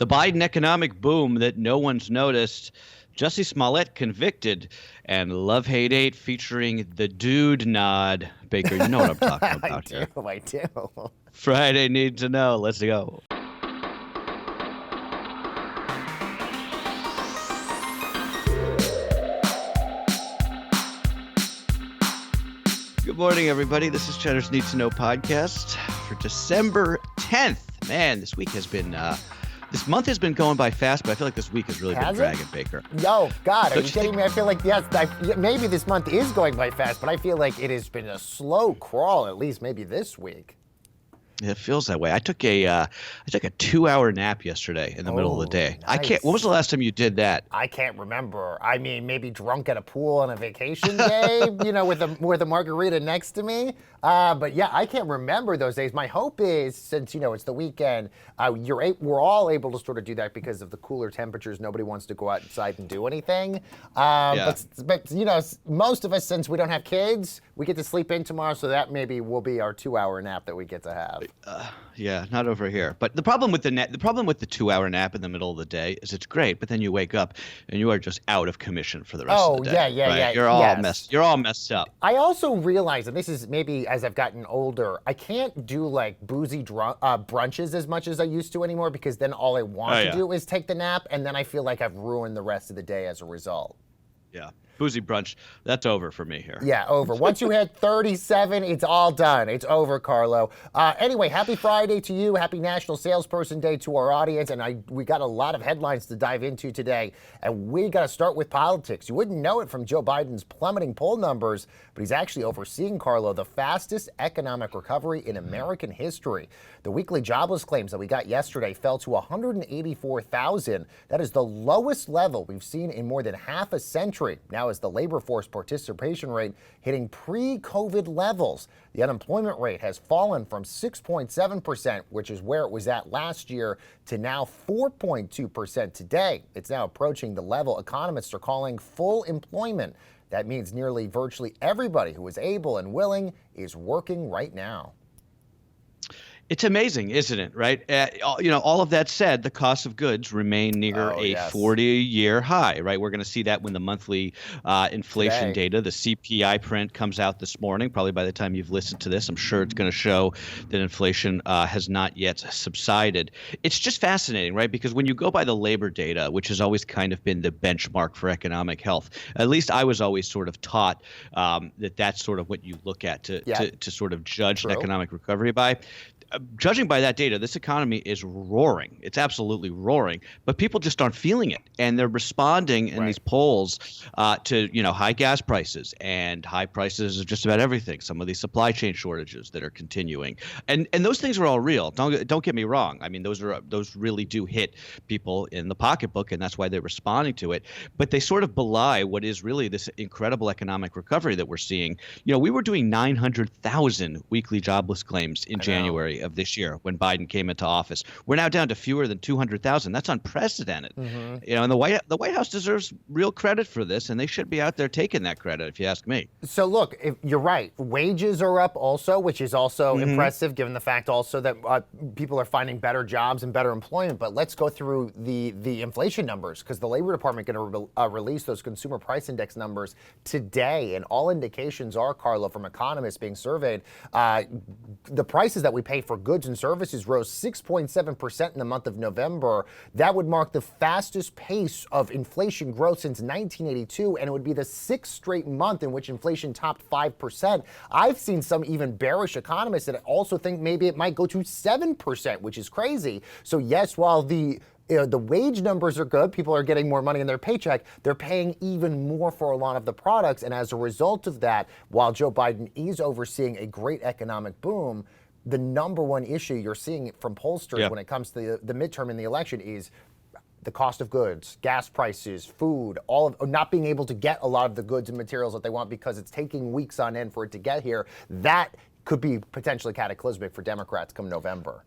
The Biden economic boom that no one's noticed. Jussie Smollett convicted, and Love Hate 8 featuring the dude nod. Baker, you know what I'm talking about here. I do. Friday Need to Know. Let's go. Good morning, everybody. This is Cheddar's Need2Know podcast for December 10th. Man, this week has been, this month has been going by fast, but I feel like this week has really been dragging, Baker. Yo, God, are you kidding me? I feel like, yes, maybe this month is going by fast, but I feel like it has been a slow crawl, at least maybe this week. It feels that way. I took a 2-hour nap yesterday in the middle of the day. Nice. When was the last time you did that? I can't remember. I mean, maybe drunk at a pool on a vacation day, with a margarita next to me. But yeah, I can't remember those days. My hope is, since it's the weekend, we're all able to sort of do that because of the cooler temperatures. Nobody wants to go outside and do anything. But most of us, since we don't have kids, we get to sleep in tomorrow. So that maybe will be our 2-hour nap that we get to have. Yeah, not over here. But the problem with the 2-hour nap in the middle of the day is it's great, but then you wake up and you are just out of commission for the rest of the day. Yeah. You're all messed up. I also realize, and this is maybe as I've gotten older, I can't do like boozy brunches as much as I used to anymore, because then all I want to do is take the nap, and then I feel like I've ruined the rest of the day as a result. Yeah. Boozy brunch, that's over for me here. Yeah, over. Once you hit 37, it's all done. It's over, Carlo. Anyway, happy Friday to you. Happy National Salesperson Day to our audience. And we got a lot of headlines to dive into today. And we got to start with politics. You wouldn't know it from Joe Biden's plummeting poll numbers, but he's actually overseeing, Carlo, the fastest economic recovery in American history. The weekly jobless claims that we got yesterday fell to 184,000. That is the lowest level we've seen in more than half a century. Now, as the labor force participation rate hitting pre-COVID levels. The unemployment rate has fallen from 6.7%, which is where it was at last year, to now 4.2% today. It's now approaching the level economists are calling full employment. That means nearly virtually everybody who is able and willing is working right now. It's amazing, isn't it? Right? All of that said, the cost of goods remain near a 40-year high. Right? We're going to see that when the monthly inflation data, the CPI print, comes out this morning. Probably by the time you've listened to this, I'm sure it's going to show that inflation has not yet subsided. It's just fascinating, right? Because when you go by the labor data, which has always kind of been the benchmark for economic health, at least I was always sort of taught that that's sort of what you look at to sort of judge an economic recovery by. Judging by that data, this economy is roaring. It's absolutely roaring, but people just aren't feeling it. And they're responding in these polls to, high gas prices and high prices of just about everything. Some of these supply chain shortages that are continuing. And those things are all real. Don't get me wrong. I mean, those really do hit people in the pocketbook, and that's why they're responding to it. But they sort of belie what is really this incredible economic recovery that we're seeing. We were doing 900,000 weekly jobless claims in January of this year when Biden came into office. We're now down to fewer than 200,000. That's unprecedented. And the White House deserves real credit for this, and they should be out there taking that credit, if you ask me. So look, you're right. Wages are up also, which is also impressive, given the fact also that people are finding better jobs and better employment. But let's go through the inflation numbers, because the Labor Department going to release those consumer price index numbers today, and all indications are, Carlo, from economists being surveyed, the prices that we pay for goods and services rose 6.7% in the month of November. That would mark the fastest pace of inflation growth since 1982, and it would be the sixth straight month in which inflation topped 5%. I've seen some even bearish economists that also think maybe it might go to 7%, which is crazy. So yes, while the wage numbers are good, people are getting more money in their paycheck, they're paying even more for a lot of the products. And as a result of that, while Joe Biden is overseeing a great economic boom, the number one issue you're seeing from pollsters when it comes to the midterm and the election is the cost of goods, gas prices, food, all of not being able to get a lot of the goods and materials that they want because it's taking weeks on end for it to get here. That could be potentially cataclysmic for Democrats come November.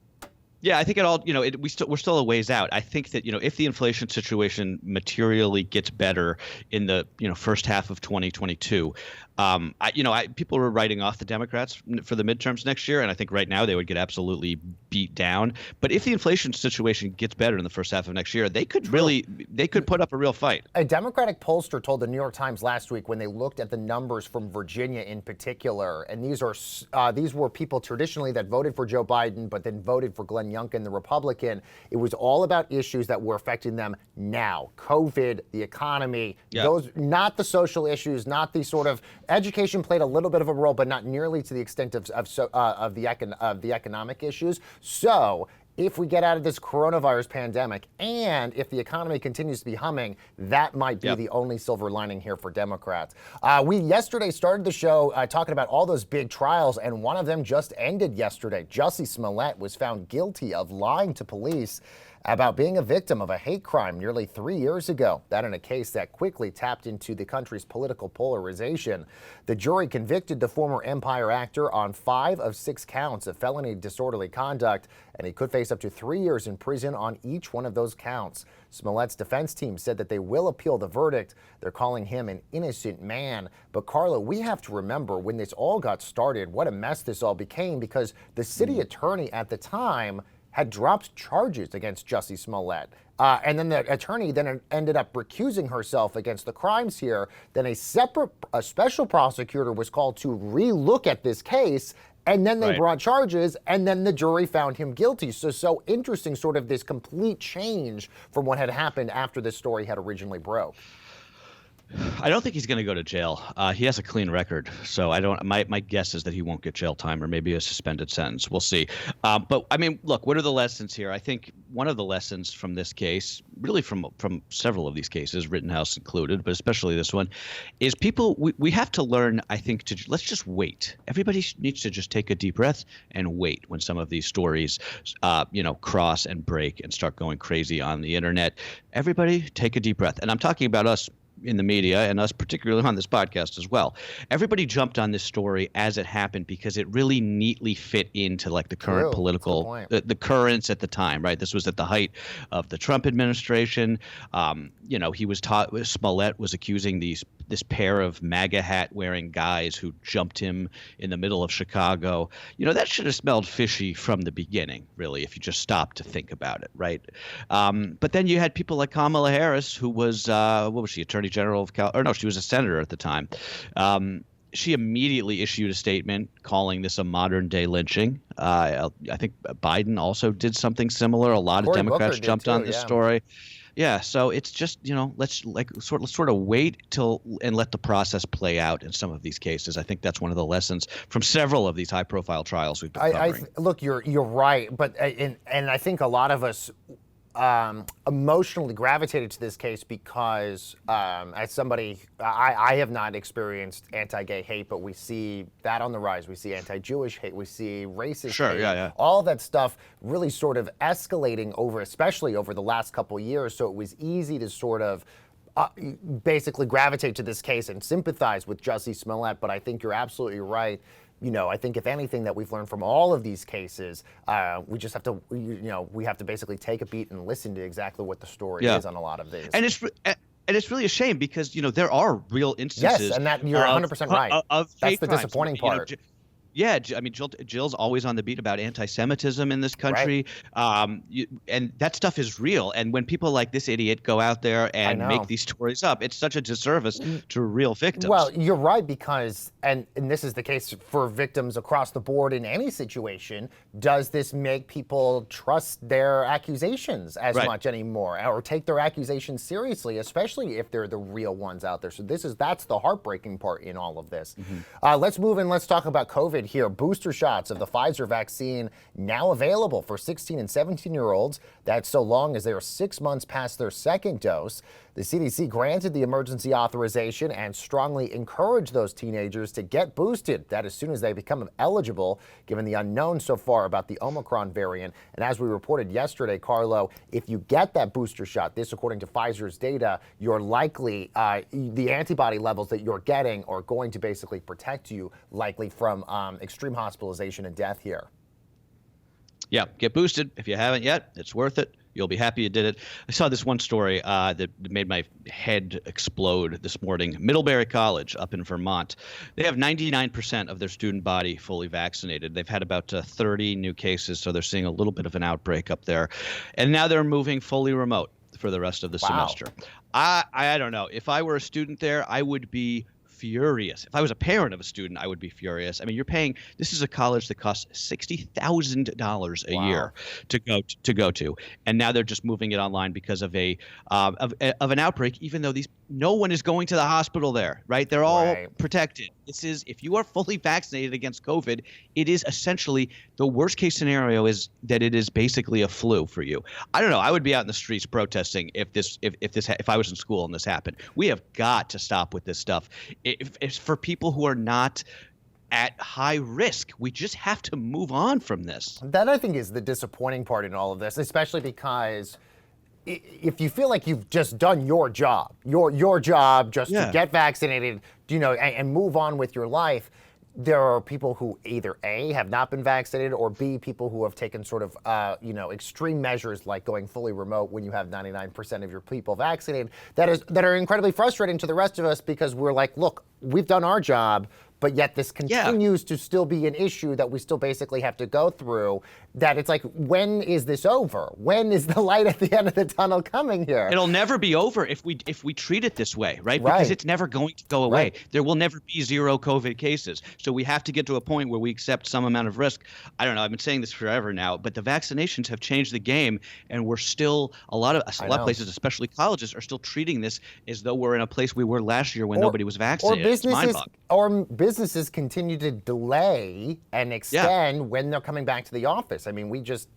Yeah, I think it all, we're still a ways out. I think that, if the inflation situation materially gets better in the, first half of 2022, people were writing off the Democrats for the midterms next year, and I think right now they would get absolutely beat down. But if the inflation situation gets better in the first half of next year, they could put up a real fight. A Democratic pollster told the New York Times last week, when they looked at the numbers from Virginia in particular, and these were people traditionally that voted for Joe Biden but then voted for Glenn Youngkin, the Republican. It was all about issues that were affecting them now: COVID, the economy, those, not the social issues, not the sort of education played a little bit of a role, but not nearly to the extent of the economic issues. So if we get out of this coronavirus pandemic and if the economy continues to be humming, that might be the only silver lining here for Democrats. We yesterday started the show talking about all those big trials, and one of them just ended yesterday. Jussie Smollett was found guilty of lying to police about being a victim of a hate crime nearly 3 years ago. That in a case that quickly tapped into the country's political polarization. The jury convicted the former Empire actor on 5 of 6 counts of felony disorderly conduct, and he could face up to 3 years in prison on each one of those counts. Smollett's defense team said that they will appeal the verdict. They're calling him an innocent man. But Carlo, we have to remember when this all got started, what a mess this all became, because the city attorney at the time had dropped charges against Jussie Smollett. And then the attorney then ended up recusing herself against the crimes here. Then a special prosecutor was called to re-look at this case, and then they brought charges, and then the jury found him guilty. So interesting, sort of this complete change from what had happened after this story had originally broke. I don't think he's going to go to jail. He has a clean record, so I don't. My guess is that he won't get jail time or maybe a suspended sentence. We'll see. But I mean, look, what are the lessons here? I think one of the lessons from this case, really from several of these cases, Rittenhouse included, but especially this one, is we have to learn. I think let's just wait. Everybody needs to just take a deep breath and wait when some of these stories, cross and break and start going crazy on the internet. Everybody take a deep breath, and I'm talking about us in the media and us particularly on this podcast as well. Everybody jumped on this story as it happened because it really neatly fit into like the current political, the currents at the time, right? This was at the height of the Trump administration. Smollett was accusing this pair of MAGA hat wearing guys who jumped him in the middle of Chicago. That should have smelled fishy from the beginning, really, if you just stopped to think about it, right? But then you had people like Kamala Harris, who was, what was she, Attorney General of she was a senator at the time. She immediately issued a statement calling this a modern day lynching. I think Biden also did something similar. A lot of Democrats jumped on this story. Yeah, so it's just, let's sort of wait and let the process play out in some of these cases. I think that's one of the lessons from several of these high profile trials we've been covering. Look, you're right, but and I think a lot of us emotionally gravitated to this case because as somebody, I have not experienced anti-gay hate, but we see that on the rise. We see anti-Jewish hate. We see racist hate. All that stuff really sort of escalating especially over the last couple of years. So it was easy to sort of basically gravitate to this case and sympathize with Jussie Smollett. But I think you're absolutely right. I think if anything that we've learned from all of these cases, we just have to, we have to basically take a beat and listen to exactly what the story is on a lot of these. And it's really a shame because, there are real instances. Yes, and that you're 100% right. That's the disappointing part. Yeah, I mean, Jill's always on the beat about anti-Semitism in this country, and that stuff is real. And when people like this idiot go out there and make these stories up, it's such a disservice to real victims. Well, you're right, because, and this is the case for victims across the board in any situation, does this make people trust their accusations as much anymore, or take their accusations seriously, especially if they're the real ones out there? So that's the heartbreaking part in all of this. Let's move in. Let's talk about COVID here. Booster shots of the Pfizer vaccine now available for 16 and 17-year-olds. That's so long as they are 6 months past their second dose. The CDC granted the emergency authorization and strongly encouraged those teenagers to get boosted that as soon as they become eligible, given the unknown so far about the Omicron variant. And as we reported yesterday, Carlo, if you get that booster shot, this according to Pfizer's data, you're likely, the antibody levels that you're getting are going to basically protect you likely from extreme hospitalization and death here. Yeah, get boosted. If you haven't yet, it's worth it. You'll be happy you did it. I saw this one story that made my head explode this morning. Middlebury College up in Vermont. They have 99% of their student body fully vaccinated. They've had about 30 new cases, so they're seeing a little bit of an outbreak up there. And now they're moving fully remote for the rest of the semester. I don't know. If I were a student there, I would be furious. If I was a parent of a student, I would be furious. I mean, this is a college that costs $60,000 a year to go to, and now they're just moving it online because of an outbreak. Even though no one is going to the hospital there, right? They're all protected. If you are fully vaccinated against COVID, it is essentially the worst case scenario is that it is basically a flu for you. I don't know. I would be out in the streets protesting if I was in school and this happened. We have got to stop with this stuff. It's for people who are not at high risk. We just have to move on from this. That, I think, is the disappointing part in all of this, especially because if you feel like you've just done your job, your job just to get vaccinated, and move on with your life, there are people who either A, have not been vaccinated, or B, people who have taken sort of, extreme measures like going fully remote when you have 99% of your people vaccinated that are incredibly frustrating to the rest of us, because we're like, look, we've done our job, but yet this continues to still be an issue that we still basically have to go through. That it's like, when is this over? When is the light at the end of the tunnel coming here? It'll never be over if we treat it this way, right? Because it's never going to go away. There will never be zero COVID cases. So we have to get to a point where we accept some amount of risk. I don't know. I've been saying this forever now, but the vaccinations have changed the game, and we're still a lot of places, especially colleges, are still treating this as though we're in a place we were last year when nobody was vaccinated. Or businesses continue to delay and extend when they're coming back to the office. I mean, we just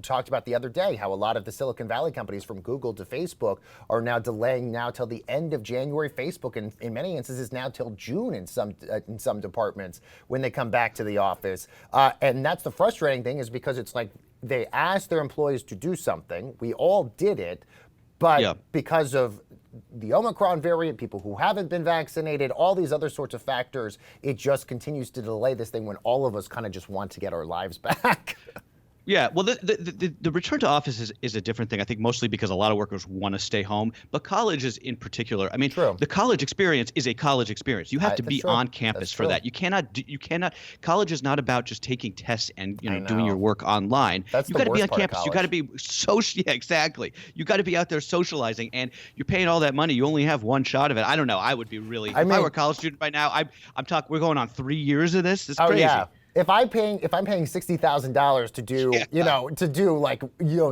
talked about the other day how a lot of the Silicon Valley companies, from Google to Facebook, are now delaying now till the end of January. Facebook, in many instances, now till June in some departments when they come back to the office. And that's the frustrating thing, is because it's like they asked their employees to do something. We all did it, but because of the Omicron variant, people who haven't been vaccinated, all these other sorts of factors, it just continues to delay this thing when all of us kind of just want to get our lives back. Yeah, well, the return to office is a different thing, I think, mostly because a lot of workers want to stay home. But colleges in particular, I mean, the college experience is a college experience. You have to be on campus for that. You cannot. College is not about just taking tests and doing your work online. You got to be on campus. You got to be social. Yeah, exactly. You got to be out there socializing, and you're paying all that money. You only have one shot of it. I don't know. I would be really. If I were a college student by now, I'm talking. We're going on 3 years of this. It's crazy. Yeah. If I'm paying $60,000 to do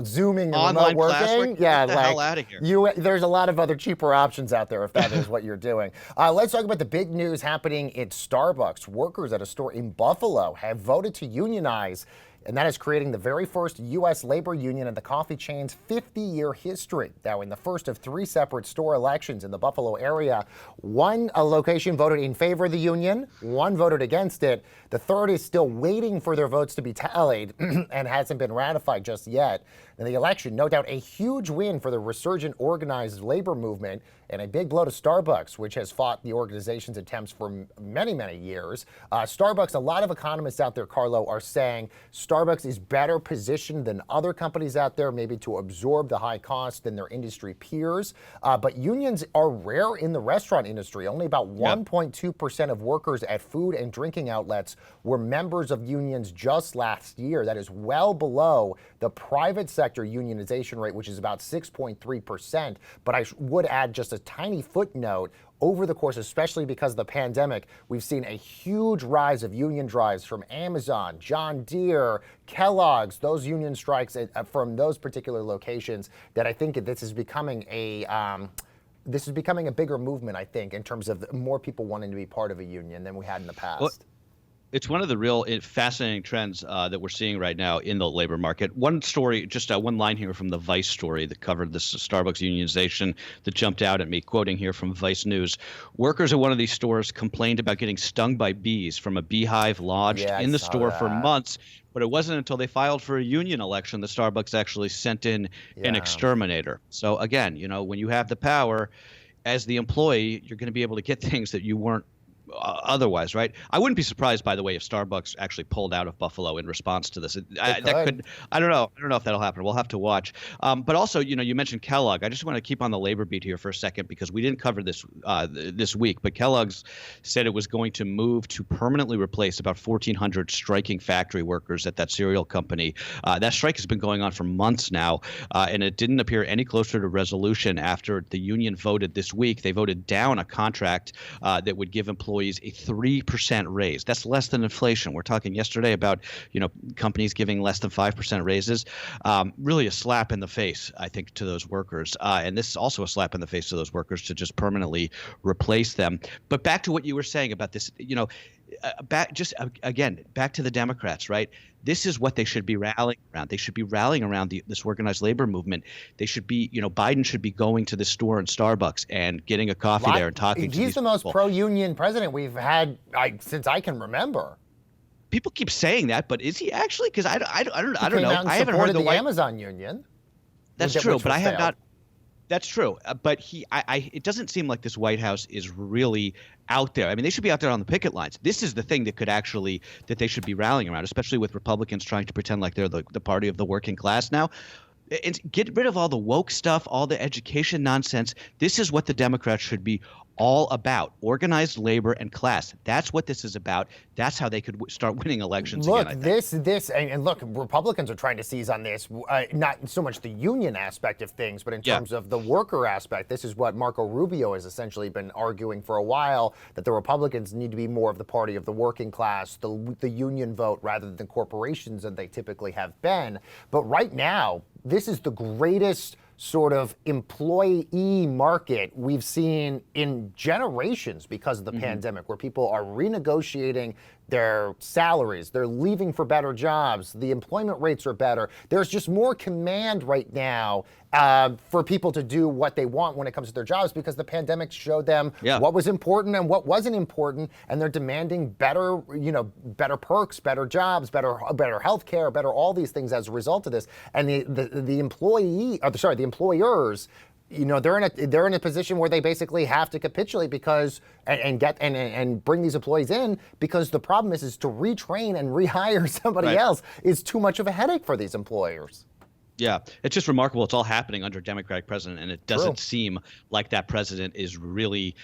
Zooming and online remote working, get the hell out of here. There's a lot of other cheaper options out there if that is what you're doing. Let's talk about the big news happening at Starbucks. Workers at a store in Buffalo have voted to unionize, and that is creating the very first U.S. labor union in the coffee chain's 50-year history. Now, in the first of 3 separate store elections in the Buffalo area, one location voted in favor of the union, one voted against it. The third is still waiting for their votes to be tallied and hasn't been ratified just yet. In the election, no doubt a huge win for the resurgent organized labor movement, and a big blow to Starbucks, which has fought the organization's attempts for many, many years. Starbucks, a lot of economists out there, Carlo, are saying Starbucks is better positioned than other companies out there, maybe to absorb the high costs than their industry peers. But unions are rare in the restaurant industry. Only about 1.2% of workers at food and drinking outlets were members of unions just last year. That is well below the private sector unionization rate, which is about 6.3%. But I would add just a tiny footnote. Over the course, especially because of the pandemic, we've seen a huge rise of union drives from Amazon, John Deere, Kellogg's, those union strikes from those particular locations, that I think this is becoming a bigger movement, I think, in terms of more people wanting to be part of a union than we had in the past. Well, it's one of the real fascinating trends that we're seeing right now in the labor market. One story, just one line here from the Vice story that covered this Starbucks unionization that jumped out at me, quoting here from Vice News. Workers at one of these stores complained about getting stung by bees from a beehive lodged in the store for months. But it wasn't until they filed for a union election that Starbucks actually sent in an exterminator. So again, when you have the power as the employee, you're going to be able to get things that you weren't otherwise, right? I wouldn't be surprised, by the way, if Starbucks actually pulled out of Buffalo in response to this. That could, I don't know. I don't know if that'll happen. We'll have to watch. But also, you mentioned Kellogg. I just want to keep on the labor beat here for a second because we didn't cover this this week. But Kellogg's said it was going to move to permanently replace about 1,400 striking factory workers at that cereal company. That strike has been going on for months now, and it didn't appear any closer to resolution after the union voted this week. They voted down a contract that would give employees a 3% raise. That's less than inflation. We're talking yesterday about, companies giving less than 5% raises. Really a slap in the face, I think, to those workers. And this is also a slap in the face to those workers to just permanently replace them. But back to what you were saying about this, back to the Democrats, right? This is what they should be rallying around. They should be rallying around this organized labor movement. They should be, Biden should be going to the store in Starbucks and getting a coffee there and talking to these people. He's the most pro-union president we've had since I can remember. People keep saying that, but is he actually? Because I don't know. I haven't heard of the Amazon union. That's true, but I have not. That's true, but it doesn't seem like this White House is really out there. I mean, they should be out there on the picket lines. This is the thing that they should be rallying around, especially with Republicans trying to pretend like they're the party of the working class now. And get rid of all the woke stuff, all the education nonsense. This is what the Democrats should be all about: organized labor and class. That's what this is about. That's how they could start winning elections again. Look, Republicans are trying to seize on this, not so much the union aspect of things, but in terms of the worker aspect. This is what Marco Rubio has essentially been arguing for a while, that the Republicans need to be more of the party of the working class, the union vote, rather than corporations that they typically have been. But right now, this is the greatest sort of employee market we've seen in generations because of the pandemic, where people are renegotiating their salaries, they're leaving for better jobs, the employment rates are better. There's just more command right now for people to do what they want when it comes to their jobs, because the pandemic showed them what was important and what wasn't important, and they're demanding better, better perks, better jobs, better health care, better all these things as a result of this. And the employers, they're in a position where they basically have to capitulate because and bring these employees in, because the problem is to retrain and rehire somebody else is too much of a headache for these employers. Yeah, it's just remarkable. It's all happening under a Democratic president, and it doesn't seem like that president is really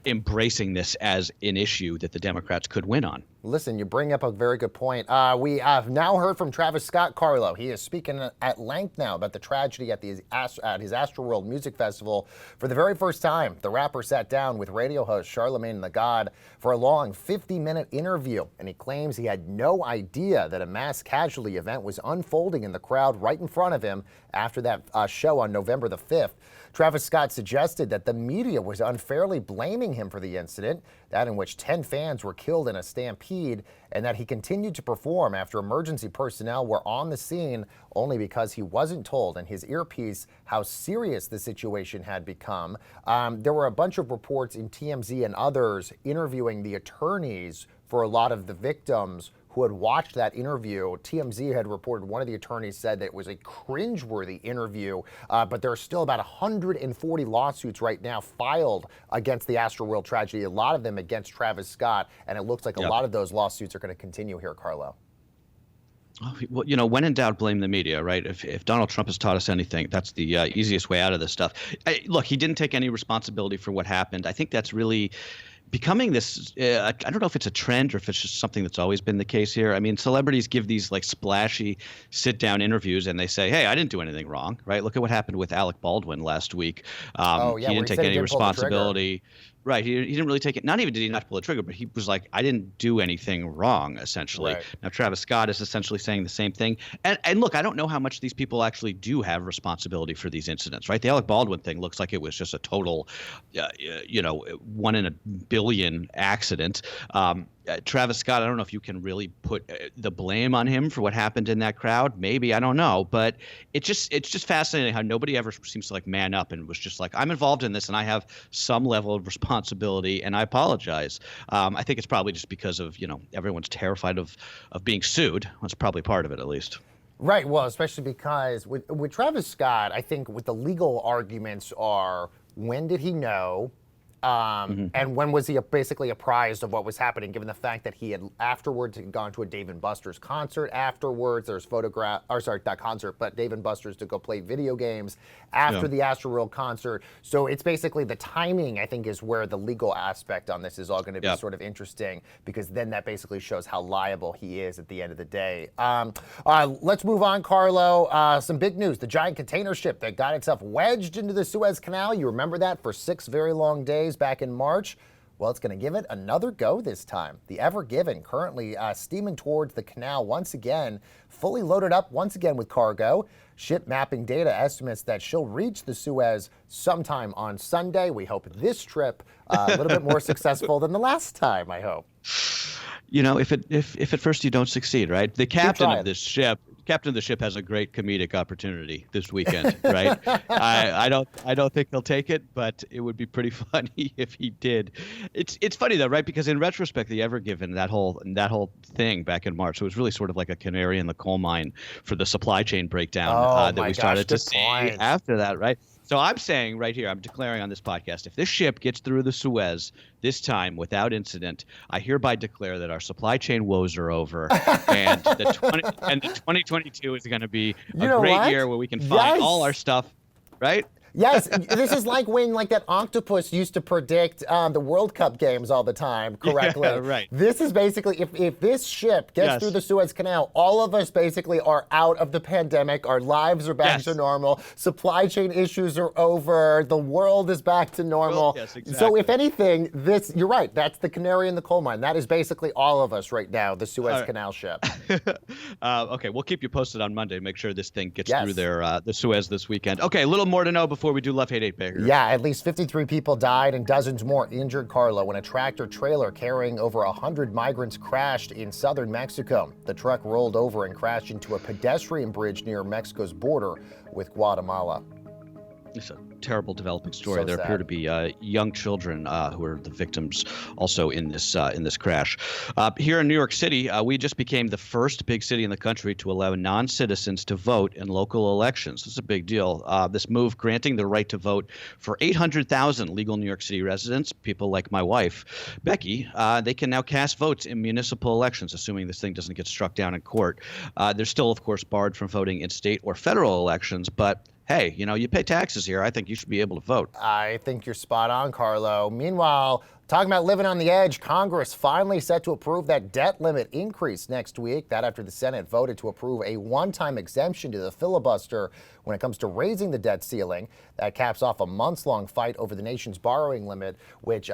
embracing this as an issue that the Democrats could win on. Listen, you bring up a very good point. We have now heard from Travis Scott, Carlo. He is speaking at length now about the tragedy at his Astroworld Music Festival. For the very first time, the rapper sat down with radio host Charlemagne the God for a long 50-minute interview, and he claims he had no idea that a mass casualty event was unfolding in the crowd right in front of him after that show on November the 5th. Travis Scott suggested that the media was unfairly blaming him for the incident, that in which 10 fans were killed in a stampede, and that he continued to perform after emergency personnel were on the scene only because he wasn't told in his earpiece how serious the situation had become. There were a bunch of reports in TMZ and others interviewing the attorneys for a lot of the victims who had watched that interview. TMZ had reported one of the attorneys said that it was a cringeworthy interview, but there are still about 140 lawsuits right now filed against the Astroworld tragedy, a lot of them against Travis Scott, and it looks like a lot of those lawsuits are going to continue here, Carlo. Well, when in doubt, blame the media, right? If Donald Trump has taught us anything, that's the easiest way out of this stuff. Look, he didn't take any responsibility for what happened. I think that's really becoming this, I don't know if it's a trend or if it's just something that's always been the case here. I mean, celebrities give these like splashy sit-down interviews and they say, hey, I didn't do anything wrong, right? Look at what happened with Alec Baldwin last week. He didn't take any responsibility. Right. He didn't really take it. Not even did he not pull the trigger, but he was like, I didn't do anything wrong, essentially. Right. Now, Travis Scott is essentially saying the same thing. And look, I don't know how much these people actually do have responsibility for these incidents, right? The Alec Baldwin thing looks like it was just a total, 1 in a billion accident. Travis Scott, I don't know if you can really put the blame on him for what happened in that crowd. Maybe, I don't know. But it's just fascinating how nobody ever seems to like man up and was just like, I'm involved in this and I have some level of responsibility and I apologize. I think it's probably just because of, everyone's terrified of being sued. That's probably part of it, at least. Right. Well, especially because with Travis Scott, I think what the legal arguments are, when did he know? And when was he basically apprised of what was happening, given the fact that he had afterwards had gone to a Dave & Buster's concert afterwards? There's not concert, but Dave & Buster's to go play video games after the Astroworld concert. So it's basically the timing, I think, is where the legal aspect on this is all going to be sort of interesting, because then that basically shows how liable he is at the end of the day. Let's move on, Carlo. Some big news. The giant container ship that got itself wedged into the Suez Canal. You remember that for 6 very long days back in March. Well, it's going to give it another go this time. The Ever Given currently steaming towards the canal once again, fully loaded up once again with cargo. Ship mapping data estimates that she'll reach the Suez sometime on Sunday. We hope this trip a little bit more successful than the last time, I hope. You know, if at first you don't succeed, right? The captain of this ship has a great comedic opportunity this weekend, right? I don't think he'll take it, but it would be pretty funny if he did. It's funny though, right? Because in retrospect, the Ever Given, that whole thing back in March, it was really sort of like a canary in the coal mine for the supply chain breakdown that we started to see after that, right? So I'm saying right here, I'm declaring on this podcast, if this ship gets through the Suez this time without incident, I hereby declare that our supply chain woes are over, and the 2022 is going to be a great year where we can find all our stuff, right? Yes, this is like when that octopus used to predict the World Cup games all the time correctly. Yeah, right. This is basically, if this ship gets through the Suez Canal, all of us basically are out of the pandemic. Our lives are back to normal. Supply chain issues are over. The world is back to normal. Yes, exactly. So if anything, you're right. That's the canary in the coal mine. That is basically all of us right now, the Suez Canal ship. Okay, we'll keep you posted on Monday. Make sure this thing gets through the Suez this weekend. Okay, a little more to know before we do Love, Hate, 8, Baker. Yeah, at least 53 people died and dozens more injured, Carlo, when a tractor trailer carrying over 100 migrants crashed in southern Mexico. The truck rolled over and crashed into a pedestrian bridge near Mexico's border with Guatemala. It's a terrible developing story. So there sad. appear to be young children who are the victims also in this crash. Here in New York City, we just became the first big city in the country to allow non-citizens to vote in local elections. This is a big deal. This move granting the right to vote for 800,000 legal New York City residents, people like my wife, Becky, they can now cast votes in municipal elections, assuming this thing doesn't get struck down in court. They're still, of course, barred from voting in state or federal elections, but hey, you pay taxes here. I think you should be able to vote. I think you're spot on, Carlo. Meanwhile, talking about living on the edge, Congress finally set to approve that debt limit increase next week. That after the Senate voted to approve a one-time exemption to the filibuster when it comes to raising the debt ceiling. That caps off a months-long fight over the nation's borrowing limit, which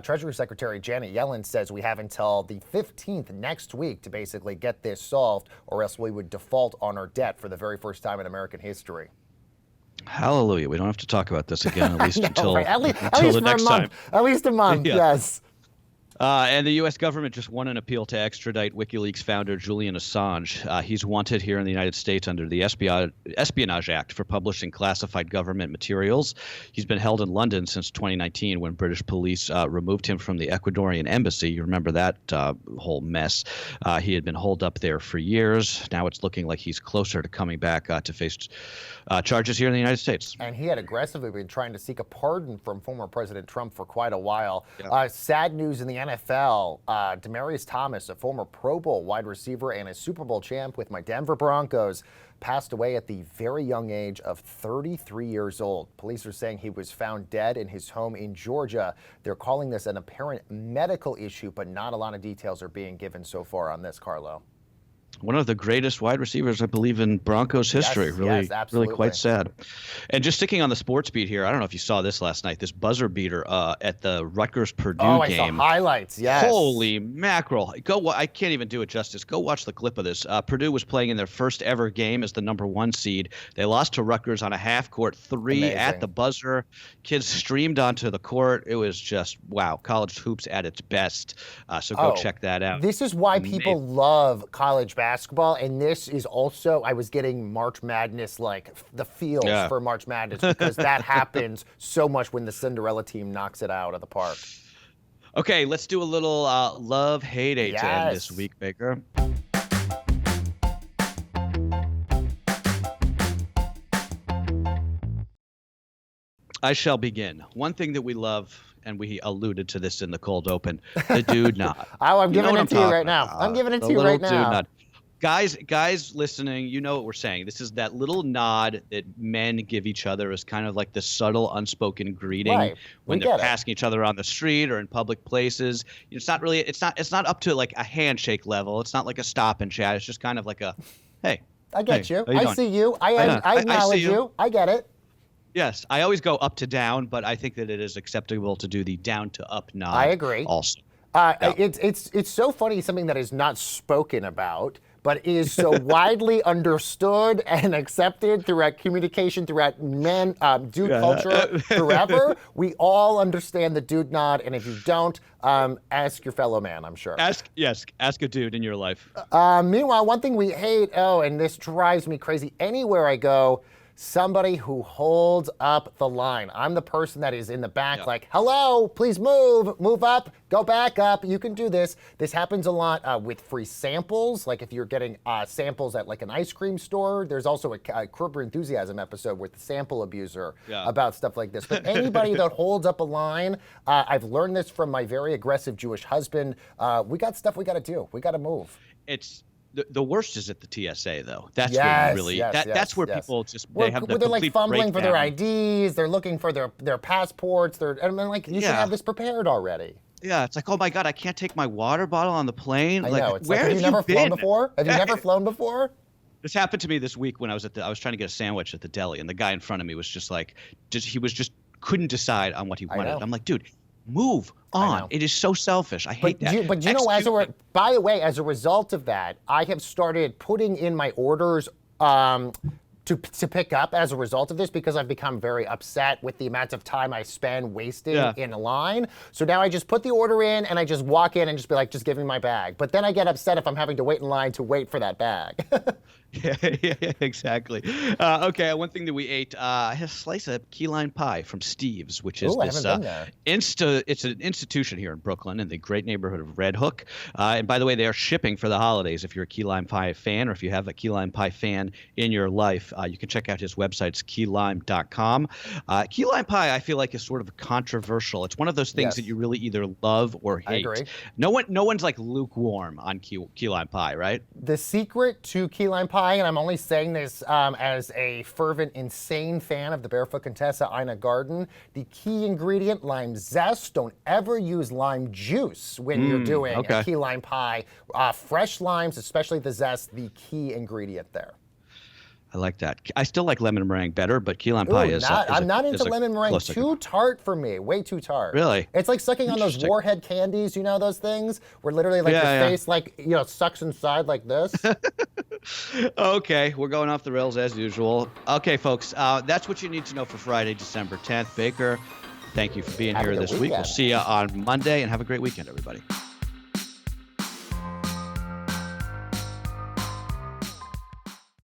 Treasury Secretary Janet Yellen says we have until the 15th next week to basically get this solved, or else we would default on our debt for the very first time in American history. Hallelujah. We don't have to talk about this again, at least until the next time. At least a month, yes. And the U.S. government just won an appeal to extradite WikiLeaks founder Julian Assange. He's wanted here in the United States under the Espionage Act for publishing classified government materials. He's been held in London since 2019 when British police removed him from the Ecuadorian embassy. You remember that whole mess. He had been holed up there for years. Now it's looking like he's closer to coming back to face charges here in the United States. And he had aggressively been trying to seek a pardon from former President Trump for quite a while. Sad news in the NFL, Demarius Thomas, a former Pro Bowl wide receiver and a Super Bowl champ with my Denver Broncos, passed away at the very young age of 33 years old. Police are saying he was found dead in his home in Georgia. They're calling this an apparent medical issue, but not a lot of details are being given so far on this, Carlo. One of the greatest wide receivers, I believe, in Broncos history. Really quite sad. And just sticking on the sports beat here, I don't know if you saw this last night, this buzzer beater at the Rutgers-Purdue game. I saw highlights, yes. Holy mackerel. I can't even do it justice. Go watch the clip of this. Purdue was playing in their first ever game as the #1 seed. They lost to Rutgers on a half-court three. Amazing. At the buzzer. Kids streamed onto the court. It was just, wow, college hoops at its best. So go check that out. This is why people love college basketball, and this is also, I was getting March Madness, like the feels for March Madness, because that happens so much when the Cinderella team knocks it out of the park. Okay, let's do a little love, hate, hate to end this week, Baker. I shall begin. One thing that we love, and we alluded to this in the cold open, the dude nod. I'm giving it to you right now. I'm giving it to you right now. Nod. Guys listening, you know what we're saying. This is that little nod that men give each other as kind of like the subtle, unspoken greeting when they're passing each other on the street or in public places. It's not really, it's not up to like a handshake level. It's not like a stop and chat. It's just kind of like a, hey. I get you. I see you. I acknowledge you. I get it. Yes, I always go up to down, but I think that it is acceptable to do the down to up nod. I agree. Also, it's so funny, something that is not spoken about, but is so widely understood and accepted throughout communication, throughout dude culture forever. We all understand the dude nod, and if you don't, ask your fellow man, I'm sure. Ask a dude in your life. Meanwhile, one thing we hate, and this drives me crazy anywhere I go, somebody who holds up the line. I'm the person that is in the back like, hello, please move up, go back up, you can do this. This happens a lot with free samples, like if you're getting samples at like an ice cream store. There's also a Curb Your Enthusiasm episode with the sample abuser about stuff like this. But anybody that holds up a line, I've learned this from my very aggressive Jewish husband, we got stuff we gotta do, we gotta move. The worst is at the TSA, though. That's where really that's where people just they have the they're like fumbling for their breakdown. IDs, they're looking for their passports, and I'm like, you should have this prepared already. Yeah, it's like, oh my God, I can't take my water bottle on the plane. I like, know. It's where like, have you never been? flown before? Have you never flown before? This happened to me this week when I was trying to get a sandwich at the deli, and the guy in front of me was just like, couldn't decide on what he wanted. I'm like, dude, move on. It is so self-selfish. I hate that. But you know, by the way, as a result of that, I have started putting in my orders to pick up as a result of this, because I've become very upset with the amount of time I spend wasting in a line. So now I just put the order in and I just walk in and just be like, just give me my bag. But then I get upset if I'm having to wait in line to wait for that bag. Yeah, exactly. Okay, one thing that we ate, I had a slice of key lime pie from Steve's, which is it's an institution here in Brooklyn in the great neighborhood of Red Hook. And by the way, they are shipping for the holidays. If you're a key lime pie fan, or if you have a key lime pie fan in your life, you can check out his website. It's keylime.com. Key lime pie, I feel like, is sort of controversial. It's one of those things that you really either love or hate. I agree. No one's like lukewarm on key lime pie, right? The secret to key lime pie, and I'm only saying this as a fervent, insane fan of the Barefoot Contessa Ina Garden, the key ingredient, lime zest. Don't ever use lime juice when you're doing a key lime pie. Fresh limes, especially the zest, the key ingredient there. I like that. I still like lemon meringue better, but key lime pie is. I'm not into lemon meringue. Too tart for me. Way too tart. Really? It's like sucking on those Warhead candies. You know those things where literally like your face sucks inside like this. Okay, we're going off the rails as usual. Okay, folks, that's what you need to know for Friday, December 10th. Baker, thank you for being here this week. We'll see you on Monday, and have a great weekend, everybody.